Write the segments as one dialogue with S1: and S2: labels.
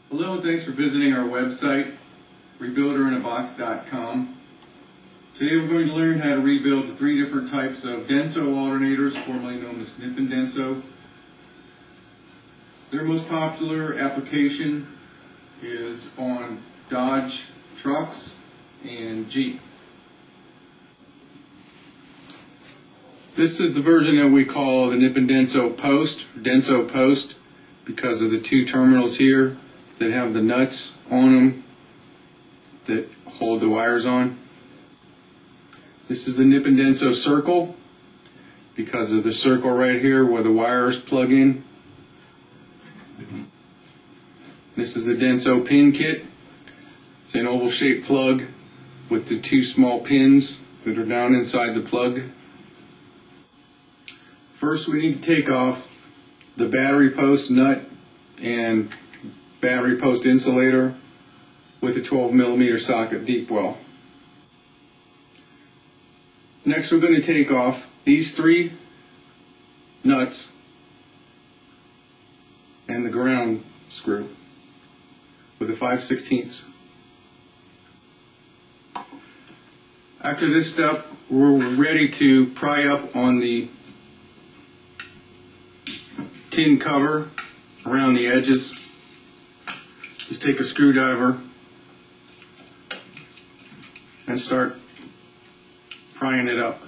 S1: Hello and thanks for visiting our website, rebuilderinabox.com. Today we're going to learn how to rebuild the three different types of denso alternators, formerly known as snip and denso. Their most popular application is on Dodge trucks and Jeep. This is the version that we call the nip and denso post, because of the two terminals here that have the nuts on them that hold the wires on. This is the nip and denso circle, because of the circle right here where the wires plug in. This is the denso pin kit. It's an oval shaped plug with the two small pins that are down inside the plug. First, we need to take off the battery post nut and battery post insulator with a 12mm socket deep well. Next, we're going to take off these three nuts and the ground screw with a 5/16. After this step, we're ready to pry up on the tin cover around the edges. Just take a screwdriver and start prying it up.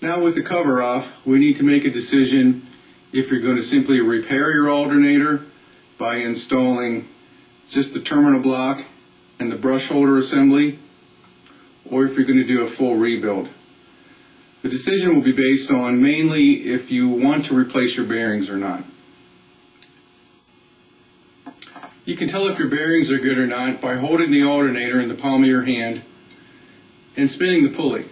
S1: Now, with the cover off, we need to make a decision if you're going to simply repair your alternator by installing just the terminal block and the brush holder assembly, or if you're going to do a full rebuild. The decision will be based on mainly if you want to replace your bearings or not. You can tell if your bearings are good or not by holding the alternator in the palm of your hand and spinning the pulley.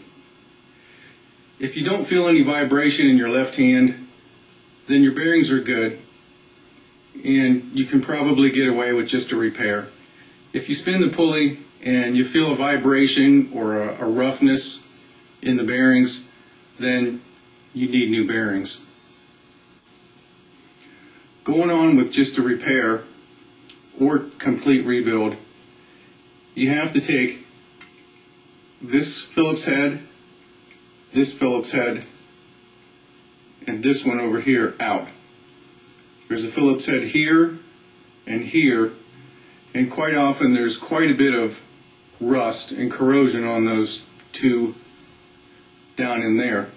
S1: If you don't feel any vibration in your left hand, then your bearings are good and you can probably get away with just a repair. If you spin the pulley and you feel a vibration or a roughness in the bearings, then you need new bearings. Going on with just a repair or complete rebuild, you have to take this Phillips head, and this one over here out. There's a Phillips head here and here, and quite often there's quite a bit of rust and corrosion on those two down in there.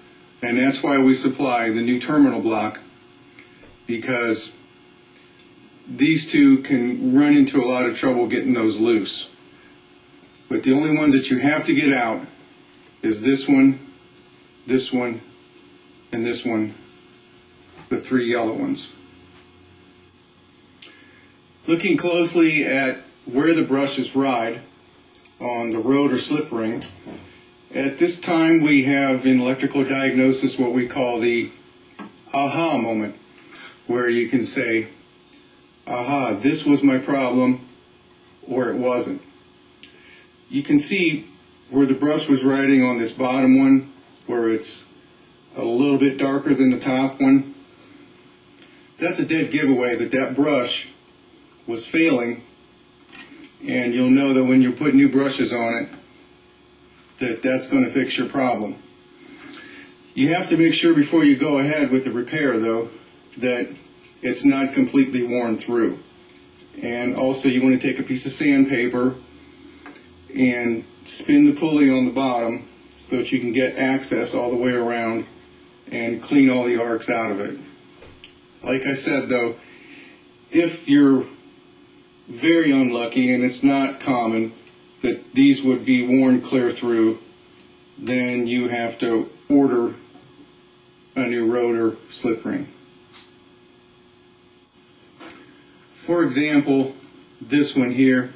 S1: And that's why we supply the new terminal block, because these two can run into a lot of trouble getting those loose. But the only ones that you have to get out is this one, and this one, the three yellow ones. Looking closely at where the brushes ride on the rotor slip ring, at this time we have in electrical diagnosis what we call the aha moment, where you can say, aha, this was my problem, or it wasn't. You can see where the brush was riding on this bottom one, where it's a little bit darker than the top one. That's a dead giveaway that that brush was failing, and you'll know that when you put new brushes on it, that's going to fix your problem. You have to make sure before you go ahead with the repair, though, that it's not completely worn through. And also you want to take a piece of sandpaper and spin the pulley on the bottom so that you can get access all the way around and clean all the arcs out of it. Like I said, though, if you're very unlucky, and it's not common, that these would be worn clear through, then you have to order a new rotor slip ring. For example, this one here,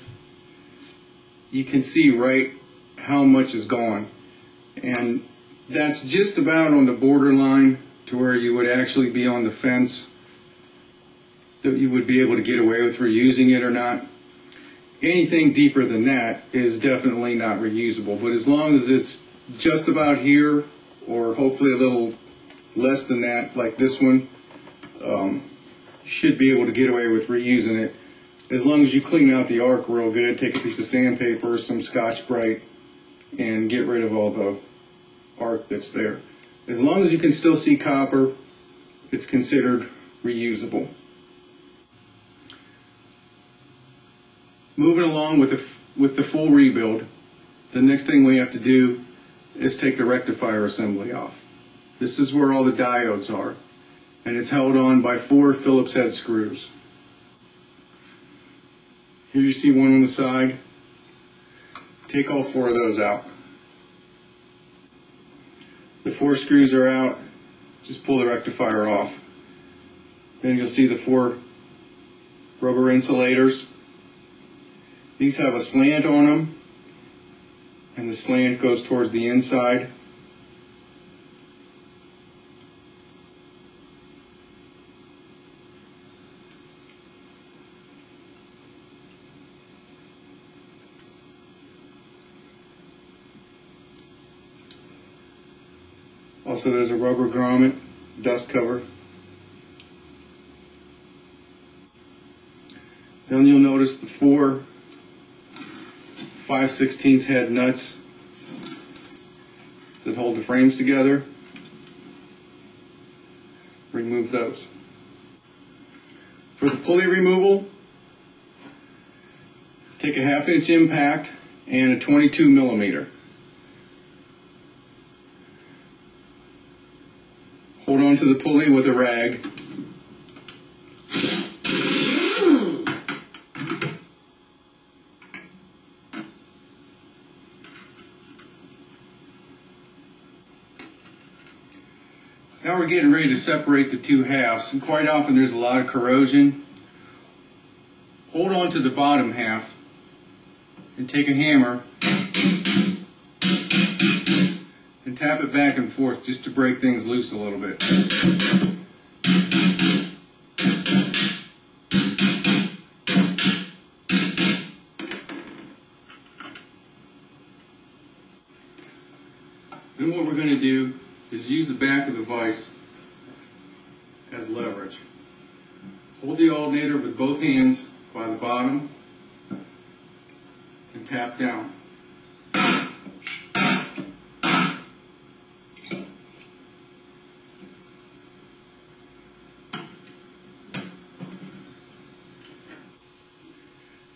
S1: you can see right how much is gone, and that's just about on the borderline to where you would actually be on the fence, that you would be able to get away with reusing it or not. Anything deeper than that is definitely not reusable, but as long as it's just about here, or hopefully a little less than that, like this one, should be able to get away with reusing it as long as you clean out the arc real good. Take a piece of sandpaper, some Scotch-Brite, and get rid of all the arc that's there. As long as you can still see copper, it's considered reusable. Moving along with the full rebuild, the next thing we have to do is take the rectifier assembly off. This is where all the diodes are, and it's held on by 4 Phillips head screws. Here you see one on the side. Take all 4 of those out. The 4 screws are out. Just pull the rectifier off. Then you'll see the 4 rubber insulators. These have a slant on them, and the slant goes towards the inside. Also, there's a rubber grommet, dust cover. Then you'll notice the 4 5/16 head nuts that hold the frames together. Remove those. For the pulley removal, take a 1/2 inch impact and a 22 millimeter. Hold on to the pulley with a rag. Now we're getting ready to separate the 2 halves, and quite often there's a lot of corrosion. Hold on to the bottom half and take a hammer and tap it back and forth just to break things loose a little bit. Then what we're going to do is use the back of the vise as leverage. Hold the alternator with both hands by the bottom and tap down.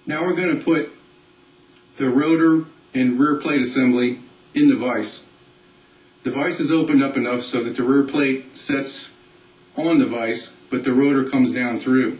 S1: Now we're going to put the rotor and rear plate assembly in the vise. The vise is opened up enough so that the rear plate sets on the vise, but the rotor comes down through.